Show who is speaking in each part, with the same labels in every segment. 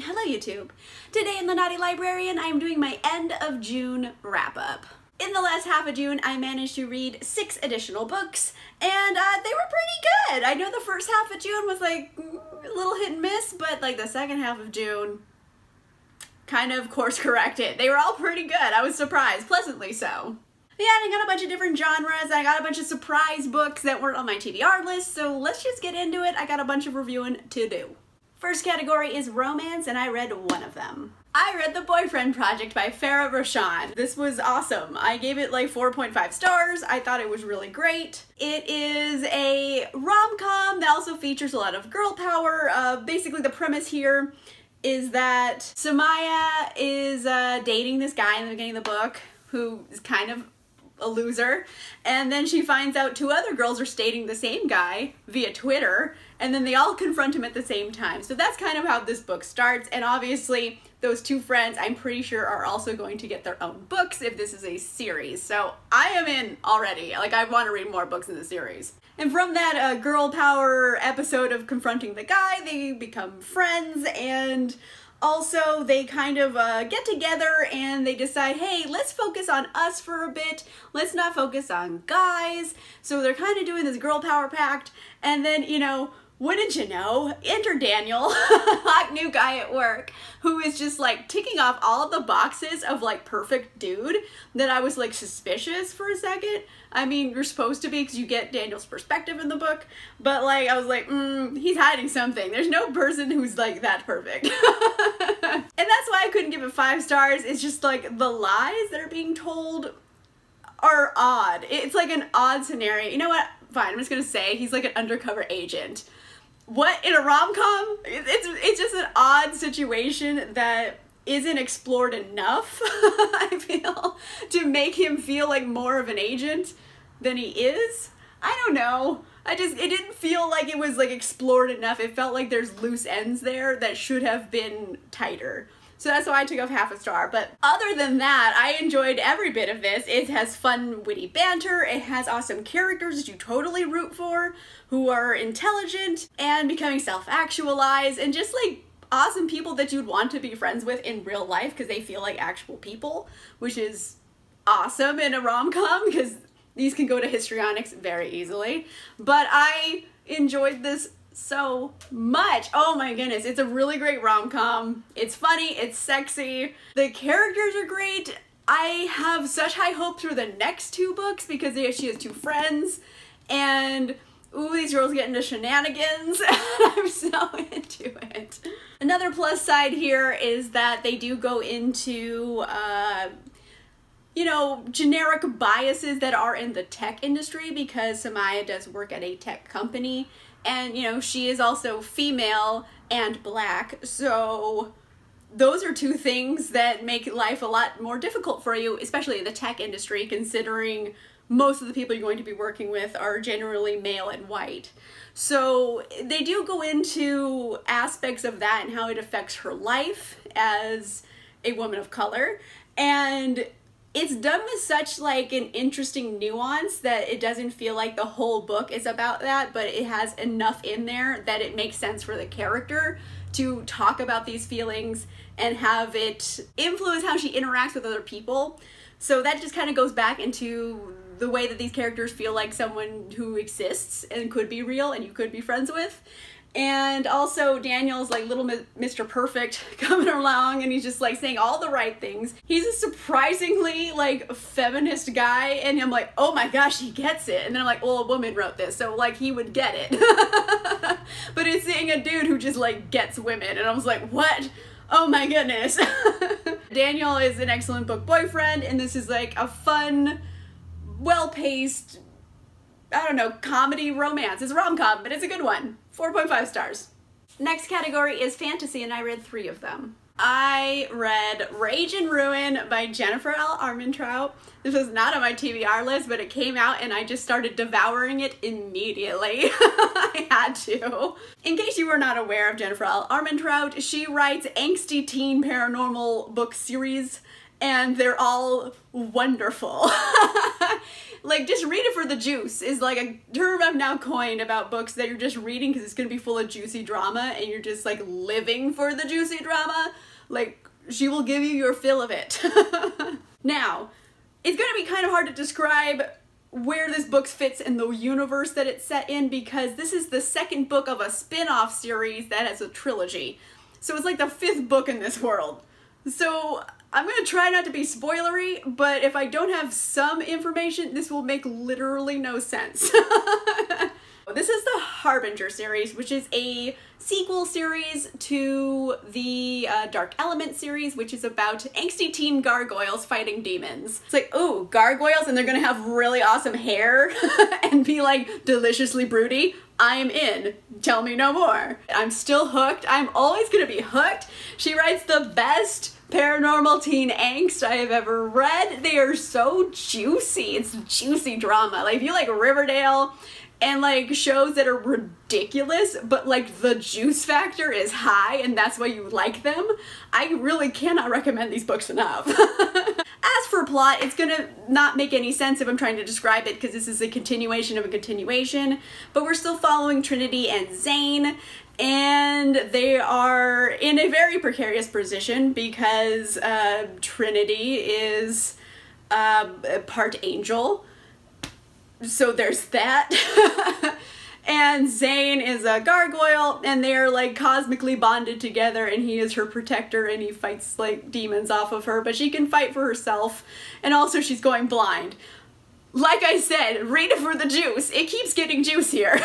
Speaker 1: Hello YouTube! Today in the Naughty Librarian I am doing my end of June wrap-up. In the last half of June I managed to read 6 additional books and they were pretty good! I know the first half of June was like a little hit and miss, but like the second half of June kind of course corrected. They were all pretty good. I was surprised, pleasantly so. Yeah, and I got a bunch of different genres, I got a bunch of surprise books that weren't on my TBR list, so let's just get into it. I got a bunch of reviewing to do. First category is romance, and I read one of them. I read The Boyfriend Project by Farrah Rochon. This was awesome. I gave it like 4.5 stars. I thought it was really great. It is a rom-com that also features a lot of girl power. Basically the premise here is that Samaya is dating this guy in the beginning of the book who is kind of a loser, and then she finds out 2 other girls are dating the same guy via Twitter, and then they all confront him at the same time. So that's kind of how this book starts, and obviously those 2 friends I'm pretty sure are also going to get their own books if this is a series. So I am in already. Like, I want to read more books in the series. And from that girl power episode of confronting the guy, they become friends, and also, they kind of get together and they decide, hey, let's focus on us for a bit. Let's not focus on guys. So they're kind of doing this girl power pact. And then, you know, wouldn't you know, enter Daniel, hot new guy at work, who is just like ticking off all of the boxes of like perfect dude that I was like suspicious for a second. I mean, you're supposed to be because you get Daniel's perspective in the book, but like I was like, he's hiding something. There's no person who's like that perfect. And that's why I couldn't give it 5 stars. It's just like the lies that are being told are odd. It's like an odd scenario. You know what? Fine, I'm just gonna say he's like an undercover agent. What, in a rom-com? It's just an odd situation that isn't explored enough, I feel, to make him feel like more of an agent than he is. I don't know. It didn't feel like it was like explored enough. It felt like there's loose ends there that should have been tighter. So that's why I took off half a star. But other than that, I enjoyed every bit of this. It has fun, witty banter. It has awesome characters that you totally root for, who are intelligent and becoming self-actualized, and just like awesome people that you'd want to be friends with in real life because they feel like actual people, which is awesome in a rom-com because these can go to histrionics very easily. But I enjoyed this so much. Oh my goodness, it's a really great rom-com. It's funny, it's sexy, the characters are great. I have such high hopes for the next 2 books because she has 2 friends, and ooh, these girls get into shenanigans. I'm so into it. Another plus side here is that they do go into you know, generic biases that are in the tech industry because Samaya does work at a tech company. And, you know, she is also female and black, so those are 2 things that make life a lot more difficult for you, especially in the tech industry, considering most of the people you're going to be working with are generally male and white. So they do go into aspects of that and how it affects her life as a woman of color, and it's done with such like an interesting nuance that it doesn't feel like the whole book is about that, but it has enough in there that it makes sense for the character to talk about these feelings and have it influence how she interacts with other people. So that just kind of goes back into the way that these characters feel like someone who exists and could be real and you could be friends with. And also Daniel's like little Mr. Perfect coming along, and he's just like saying all the right things. He's a surprisingly like feminist guy, and I'm like, oh my gosh, he gets it. And then I'm like, well, a woman wrote this, so like he would get it. But it's seeing a dude who just like gets women, and I was like, what? Oh my goodness. Daniel is an excellent book boyfriend, and this is like a fun, well-paced, I don't know, comedy romance. It's a rom-com, but it's a good one. 4.5 stars. Next category is fantasy, and I read 3 of them. I read Rage and Ruin by Jennifer L. Armentrout. This was not on my TBR list, but it came out and I just started devouring it immediately. I had to. In case you were not aware of Jennifer L. Armentrout, she writes angsty teen paranormal book series, and they're all wonderful. Like, just read it for the juice is like a term I've now coined about books that you're just reading because it's gonna be full of juicy drama and you're just like living for the juicy drama. Like, she will give you your fill of it. Now, it's gonna be kind of hard to describe where this book fits in the universe that it's set in because this is the second book of a spin-off series that has a trilogy. So it's like the 5th book in this world. So I'm gonna try not to be spoilery, but if I don't have some information, this will make literally no sense. This is the Harbinger series, which is a sequel series to the Dark Element series, which is about angsty teen gargoyles fighting demons. It's like, oh, gargoyles, and they're gonna have really awesome hair and be like deliciously broody. I'm in. Tell me no more. I'm still hooked. I'm always gonna be hooked. She writes the best paranormal teen angst I have ever read. They are so juicy. It's juicy drama. Like, if you like Riverdale and like shows that are ridiculous, but like the juice factor is high and that's why you like them, I really cannot recommend these books enough. As for plot, it's gonna not make any sense if I'm trying to describe it because this is a continuation of a continuation, but we're still following Trinity and Zane, and they are in a very precarious position because Trinity is part angel. So there's that. And Zane is a gargoyle, and they're like cosmically bonded together, and he is her protector, and he fights like demons off of her, but she can fight for herself, and also she's going blind. Like I said, read it for the juice. It keeps getting juicier.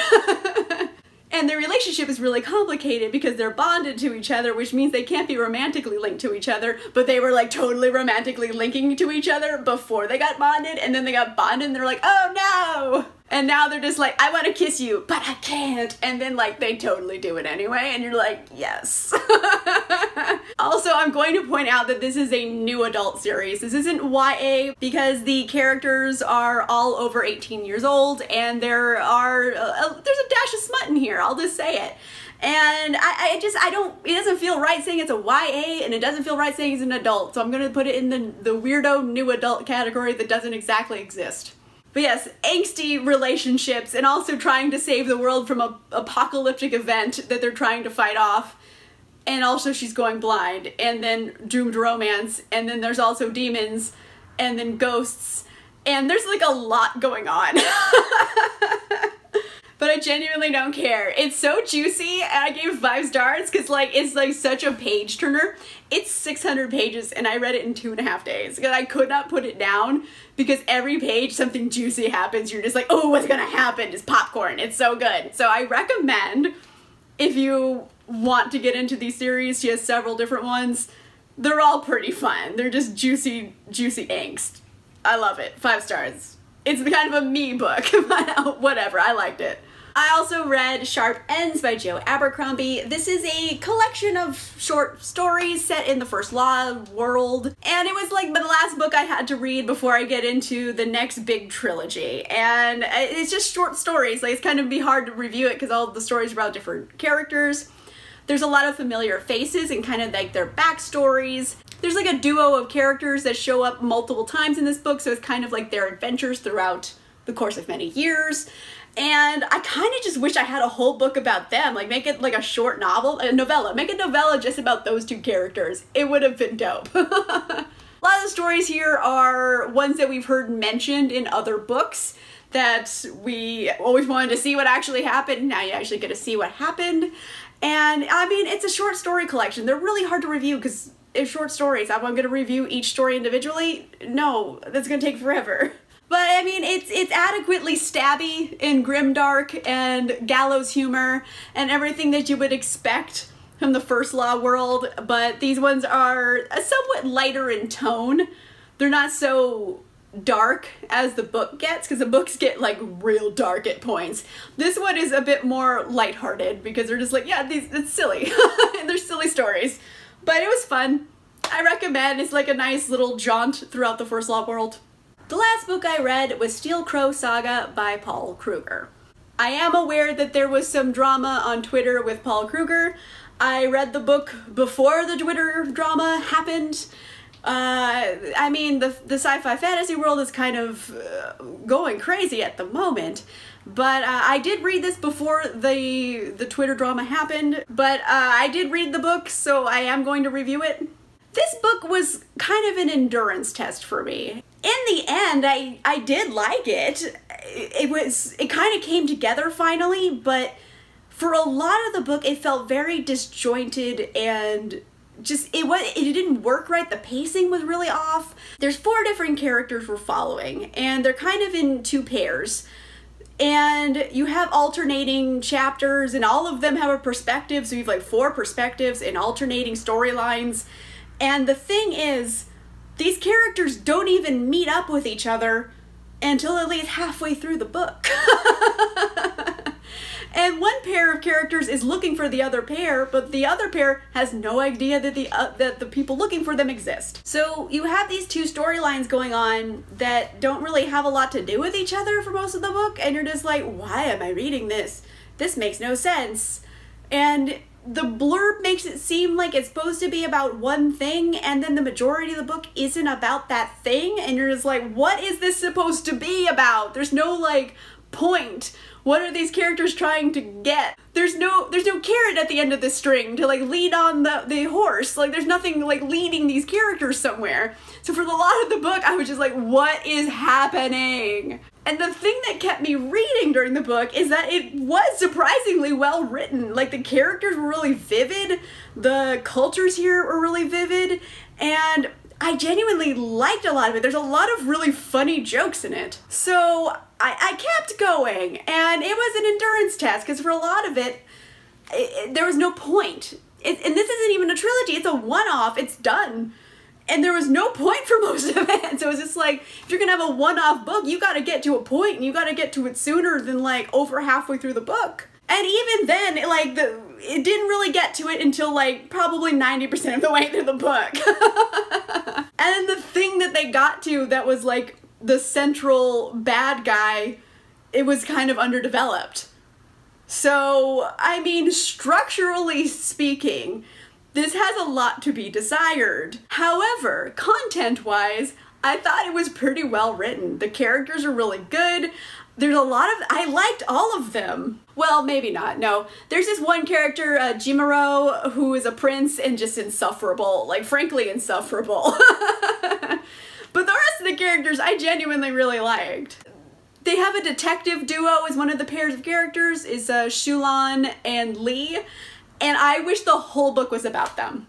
Speaker 1: And their relationship is really complicated because they're bonded to each other, which means they can't be romantically linked to each other, but they were like totally romantically linking to each other before they got bonded, and then they got bonded and they're like, oh no! And now they're just like, I want to kiss you, but I can't. And then like they totally do it anyway, and you're like, yes. Also, I'm going to point out that this is a new adult series. This isn't YA because the characters are all over 18 years old, and there's a dash of smut in here, I'll just say it. And I don't, it doesn't feel right saying it's a YA, and it doesn't feel right saying it's an adult, so I'm gonna put it in the weirdo new adult category that doesn't exactly exist. But yes, angsty relationships, and also trying to save the world from an apocalyptic event that they're trying to fight off. And also she's going blind, and then doomed romance, and then there's also demons, and then ghosts, and there's like a lot going on. But I genuinely don't care. It's so juicy, and I gave 5 stars because like it's like such a page turner. It's 600 pages, and I read it in 2.5 days because I could not put it down because every page something juicy happens. You're just like, oh, what's gonna happen? It's popcorn. It's so good. So I recommend, if you want to get into these series, she has several different ones. They're all pretty fun. They're just juicy, juicy angst. I love it. 5 stars. It's kind of a me book, but whatever, I liked it. I also read Sharp Ends by Joe Abercrombie. This is a collection of short stories set in the First Law world, and it was like the last book I had to read before I get into the next big trilogy. And it's just short stories, like it's kind of be hard to review it because all of the stories are about different characters. There's a lot of familiar faces and kind of like their backstories. There's like a duo of characters that show up multiple times in this book, so it's kind of like their adventures throughout the course of many years. And I kind of just wish I had a whole book about them, like make it like a short novel, a novella. Make a novella just about those 2 characters. It would have been dope. A lot of the stories here are ones that we've heard mentioned in other books that we always wanted to see what actually happened. Now you actually get to see what happened. And I mean, it's a short story collection. They're really hard to review because it's short stories. I'm going to review each story individually. No, that's going to take forever. But I mean, it's adequately stabby and grimdark and gallows humor and everything that you would expect from the First Law world, but these ones are somewhat lighter in tone. They're not so dark as the book gets, because the books get like real dark at points. This one is a bit more lighthearted because they're just like, yeah, it's silly. They're silly stories. But it was fun. I recommend. It's like a nice little jaunt throughout the First Law world. The last book I read was Steel Crow Saga by Paul Krueger. I am aware that there was some drama on Twitter with Paul Krueger. I read the book before the Twitter drama happened, I mean, the sci-fi fantasy world is kind of going crazy at the moment, but I did read this before the Twitter drama happened, but I did read the book, so I am going to review it. This book was kind of an endurance test for me. In the end, I did like it. It kind of came together finally, but for a lot of the book, it felt very disjointed and just, it didn't work right. The pacing was really off. There's 4 different characters we're following, and they're kind of in 2 pairs. And you have alternating chapters, and all of them have a perspective, so you have like 4 perspectives and alternating storylines. And the thing is, these characters don't even meet up with each other until at least halfway through the book. And one pair of characters is looking for the other pair, but the other pair has no idea that the people looking for them exist. So you have these 2 storylines going on that don't really have a lot to do with each other for most of the book, and you're just like, why am I reading this? This makes no sense. And the blurb makes it seem like it's supposed to be about one thing, and then the majority of the book isn't about that thing, and you're just like, what is this supposed to be about? There's no, like, point. What are these characters trying to get? There's no carrot at the end of this string to, like, lead on the horse. Like, there's nothing, like, leading these characters somewhere. So for the lot of the book, I was just like, what is happening? And the thing that kept me reading during the book is that it was surprisingly well written. Like, the characters were really vivid, the cultures here were really vivid, and I genuinely liked a lot of it. There's a lot of really funny jokes in it. So I kept going, and it was an endurance test, because for a lot of it, there was no point. And this isn't even a trilogy, it's a one-off, it's done. And there was no point for most of it. So it's just like, if you're gonna have a one-off book, you gotta get to a point, and you gotta get to it sooner than like over halfway through the book. And even then, it didn't really get to it until like probably 90% of the way through the book. And then the thing that they got to that was like the central bad guy, it was kind of underdeveloped. So, I mean, structurally speaking, this has a lot to be desired. However, content-wise, I thought it was pretty well written. The characters are really good. There's a lot of, I liked all of them. Well, maybe not, no. There's this one character, Jimuro, who is a prince and just insufferable, like frankly insufferable. But the rest of the characters I genuinely really liked. They have a detective duo as one of the pairs of characters, is Shulan and Lee, and I wish the whole book was about them.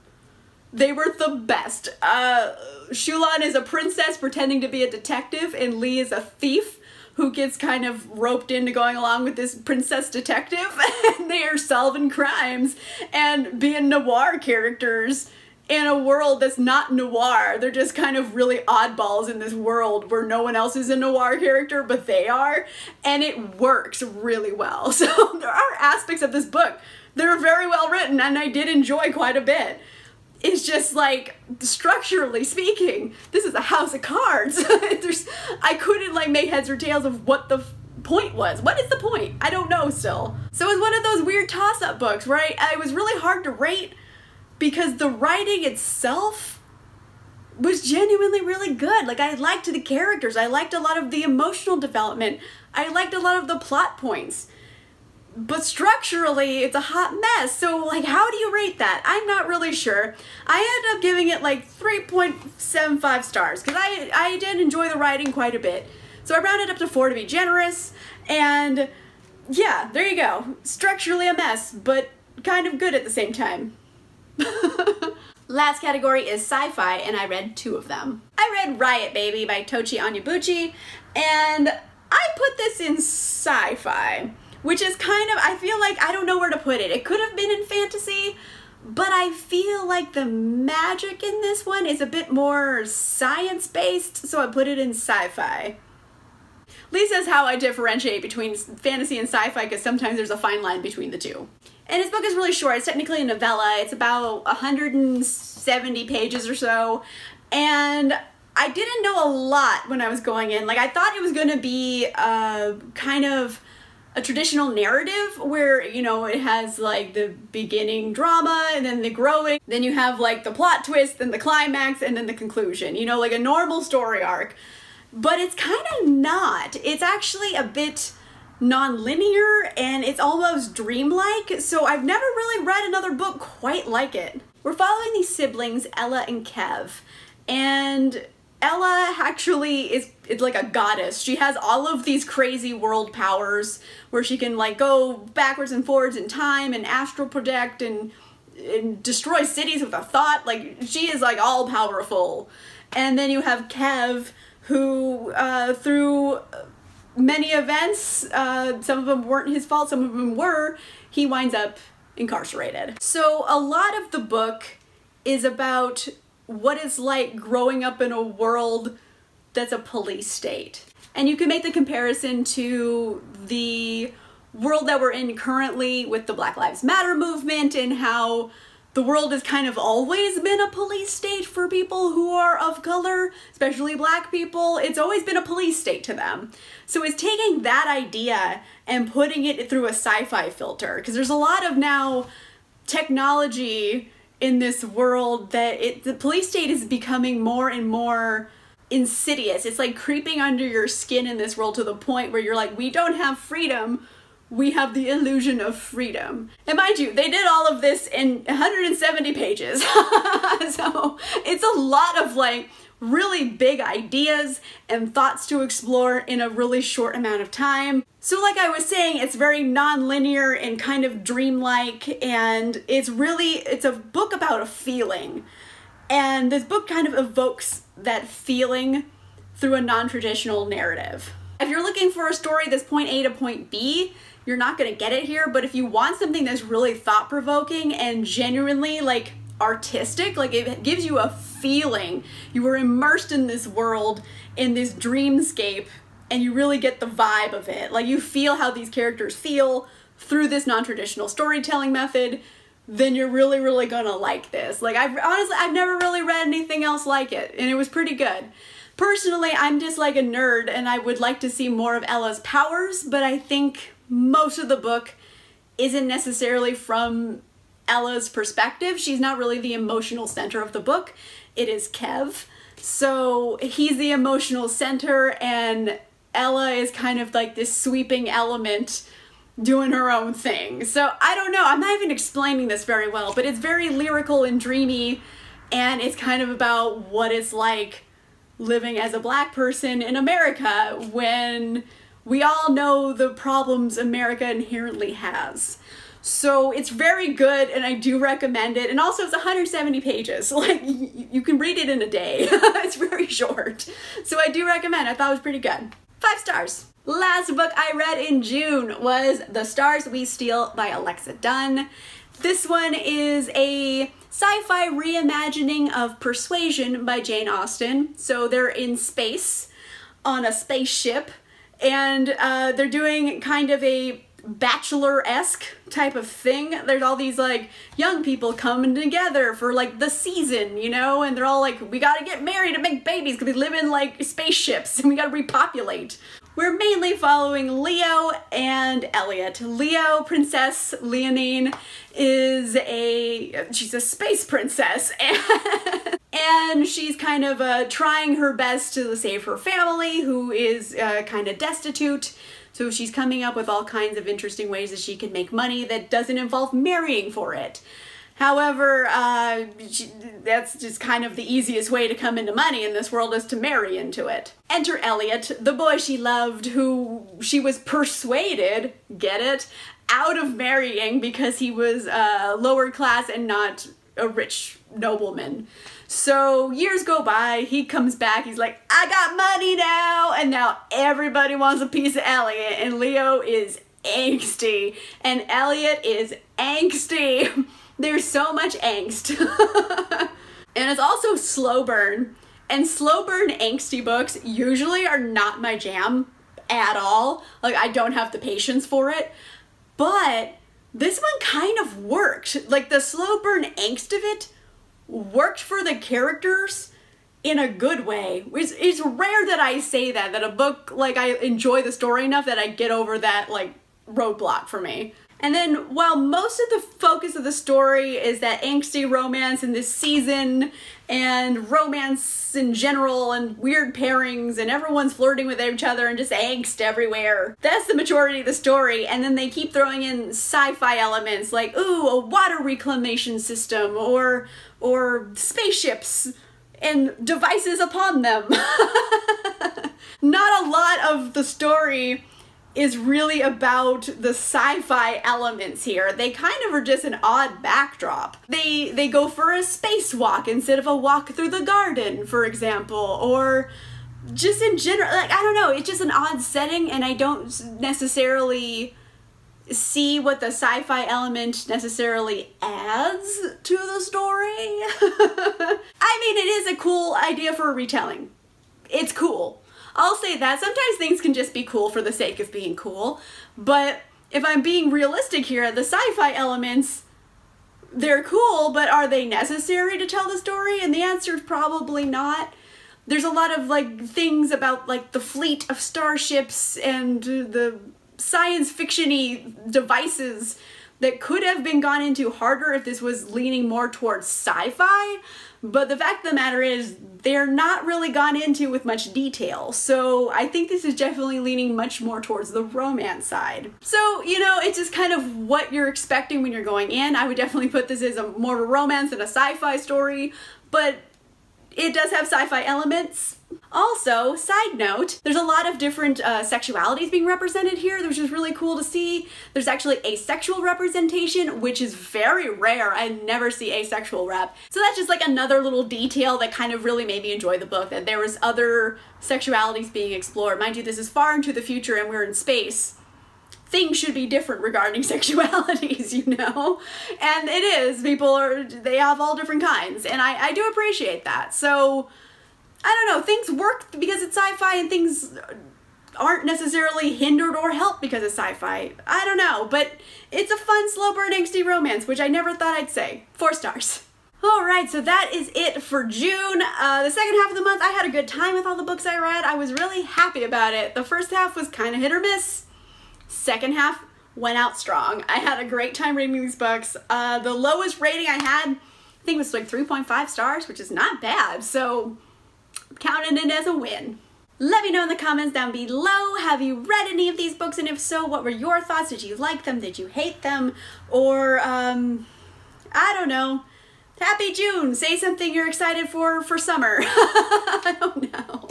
Speaker 1: They were the best. Shulan is a princess pretending to be a detective, and Lee is a thief who gets kind of roped into going along with this princess detective, and they are solving crimes and being noir characters in a world that's not noir. They're just kind of really oddballs in this world where no one else is a noir character, but they are, and it works really well. So there are aspects of this book that are very well written, and I did enjoy quite a bit. It's just like, structurally speaking, this is a house of cards. I couldn't like make heads or tails of what the point was. What is the point? I don't know still. So it was one of those weird toss-up books where it was really hard to rate because the writing itself was genuinely really good. Like, I liked the characters. I liked a lot of the emotional development. I liked a lot of the plot points. But structurally, it's a hot mess. So, like, how do you rate that? I'm not really sure. I ended up giving it, like, 3.75 stars, because I did enjoy the writing quite a bit. So I rounded up to 4 to be generous, and yeah, there you go. Structurally a mess, but kind of good at the same time. Last category is sci-fi, and I read 2 of them. I read Riot Baby by Tochi Onyebuchi, and I put this in sci-fi, which is kind of, I feel like I don't know where to put it. It could have been in fantasy, but I feel like the magic in this one is a bit more science-based, so I put it in sci-fi. Lee says how I differentiate between fantasy and sci-fi because sometimes there's a fine line between the two. And his book is really short. It's technically a novella. It's about 170 pages or so. And I didn't know a lot when I was going in. Like, I thought it was going to be kind of a traditional narrative where, you know, it has like the beginning drama and then the growing, then you have like the plot twist, then the climax, and then the conclusion, you know, like a normal story arc. But it's kind of not. It's actually a bit non-linear and it's almost dreamlike, so I've never really read another book quite like it. We're following these siblings, Ella and Kev, and Ella actually is like a goddess. She has all of these crazy world powers where she can like go backwards and forwards in time and astral project and destroy cities with a thought. Like, she is like all powerful. And then you have Kev, who through many events, some of them weren't his fault, some of them were, he winds up incarcerated. So a lot of the book is about what it's like growing up in a world that's a police state. And you can make the comparison to the world that we're in currently with the Black Lives Matter movement and how the world has kind of always been a police state for people who are of color, especially Black people. It's always been a police state to them. So it's taking that idea and putting it through a sci-fi filter, because there's a lot of now technology in this world that the police state is becoming more and more insidious. It's like creeping under your skin in this world to the point where you're like, we don't have freedom, we have the illusion of freedom. And mind you, they did all of this in 170 pages. So it's a lot of like really big ideas and thoughts to explore in a really short amount of time. So like I was saying, it's very non-linear and kind of dreamlike, and it's a book about a feeling. And this book kind of evokes that feeling through a non-traditional narrative. If you're looking for a story that's point A to point B, you're not gonna get it here, but if you want something that's really thought-provoking and genuinely like artistic, like it gives you a feeling, you were immersed in this world, in this dreamscape, and you really get the vibe of it. Like, you feel how these characters feel through this non-traditional storytelling method, then you're really, really gonna like this. Like, I've never really read anything else like it, and it was pretty good. Personally, I'm just like a nerd, and I would like to see more of Ella's powers, but I think most of the book isn't necessarily from Ella's perspective. She's not really the emotional center of the book. It is Kev. So he's the emotional center, and Ella is kind of like this sweeping element doing her own thing. So I don't know, I'm not even explaining this very well, but it's very lyrical and dreamy, and it's kind of about what it's like living as a Black person in America when we all know the problems America inherently has. So it's very good, and I do recommend it. And also it's 170 pages. Like, you can read it in a day. It's very short. So I do recommend it. I thought it was pretty good. 5 stars. Last book I read in June was The Stars We Steal by Alexa Donne. This one is a sci-fi reimagining of Persuasion by Jane Austen. So they're in space on a spaceship, and they're doing kind of a Bachelor-esque type of thing. There's all these like young people coming together for like the season, you know, and they're all like, we gotta get married and make babies because we live in like spaceships and we gotta repopulate. We're mainly following Leo and Elliot. Leo, Princess Leonine, she's a space princess, and she's kind of trying her best to save her family, who is kind of destitute. So she's coming up with all kinds of interesting ways that she can make money that doesn't involve marrying for it. However, that's just kind of the easiest way to come into money in this world, is to marry into it. Enter Elliot, the boy she loved, who she was persuaded, get it, out of marrying because he was lower class and not a rich nobleman. So years go by, he comes back, he's like, I got money now, and now everybody wants a piece of Elliot, and Leo is angsty, and Elliot is angsty. There's so much angst. And it's also slow burn, and slow burn angsty books usually are not my jam at all. Like, I don't have the patience for it, but this one kind of worked. Like, the slow burn angst of it worked for the characters in a good way. It's rare that I say that a book, like, I enjoy the story enough that I get over that, like, roadblock for me. And then while most of the focus of the story is that angsty romance in this season and romance in general and weird pairings and everyone's flirting with each other and just angst everywhere, that's the majority of the story. And then they keep throwing in sci-fi elements like, ooh, a water reclamation system or spaceships and devices upon them. Not a lot of the story is really about the sci-fi elements here. They kind of are just an odd backdrop. They go for a spacewalk instead of a walk through the garden, for example, or just in general, like, I don't know, it's just an odd setting and I don't necessarily see what the sci-fi element necessarily adds to the story. I mean, it is a cool idea for a retelling. It's cool. I'll say that. Sometimes things can just be cool for the sake of being cool, but if I'm being realistic here, the sci-fi elements, they're cool, but are they necessary to tell the story? And the answer is probably not. There's a lot of like things about like the fleet of starships and the science fiction-y devices that could have been gone into harder if this was leaning more towards sci-fi, but the fact of the matter is they're not really gone into with much detail, so I think this is definitely leaning much more towards the romance side. So, you know, it's just kind of what you're expecting when you're going in. I would definitely put this as more of a romance than a sci-fi story, but it does have sci-fi elements. Also, side note, there's a lot of different sexualities being represented here, which is really cool to see. There's actually asexual representation, which is very rare. I never see asexual rep. So that's just like another little detail that kind of really made me enjoy the book, that there was other sexualities being explored. Mind you, this is far into the future and we're in space. Things should be different regarding sexualities, you know? And it is. They have all different kinds, and I do appreciate that. So, I don't know, things work because it's sci-fi and things aren't necessarily hindered or helped because it's sci-fi. I don't know, but it's a fun, slow burn, angsty romance, which I never thought I'd say. 4 stars. Alright, so that is it for June. The second half of the month, I had a good time with all the books I read. I was really happy about it. The first half was kind of hit or miss. Second half went out strong. I had a great time reading these books. The lowest rating I had, I think, was like 3.5 stars, which is not bad, so I'm counting it as a win. Let me know in the comments down below, have you read any of these books, and if so, what were your thoughts? Did you like them? Did you hate them? Or, I don't know. Happy June! Say something you're excited for summer. I don't know.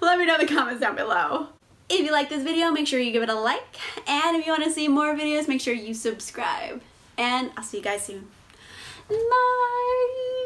Speaker 1: Let me know in the comments down below. If you like this video, make sure you give it a like, and if you want to see more videos, make sure you subscribe. And I'll see you guys soon. Bye!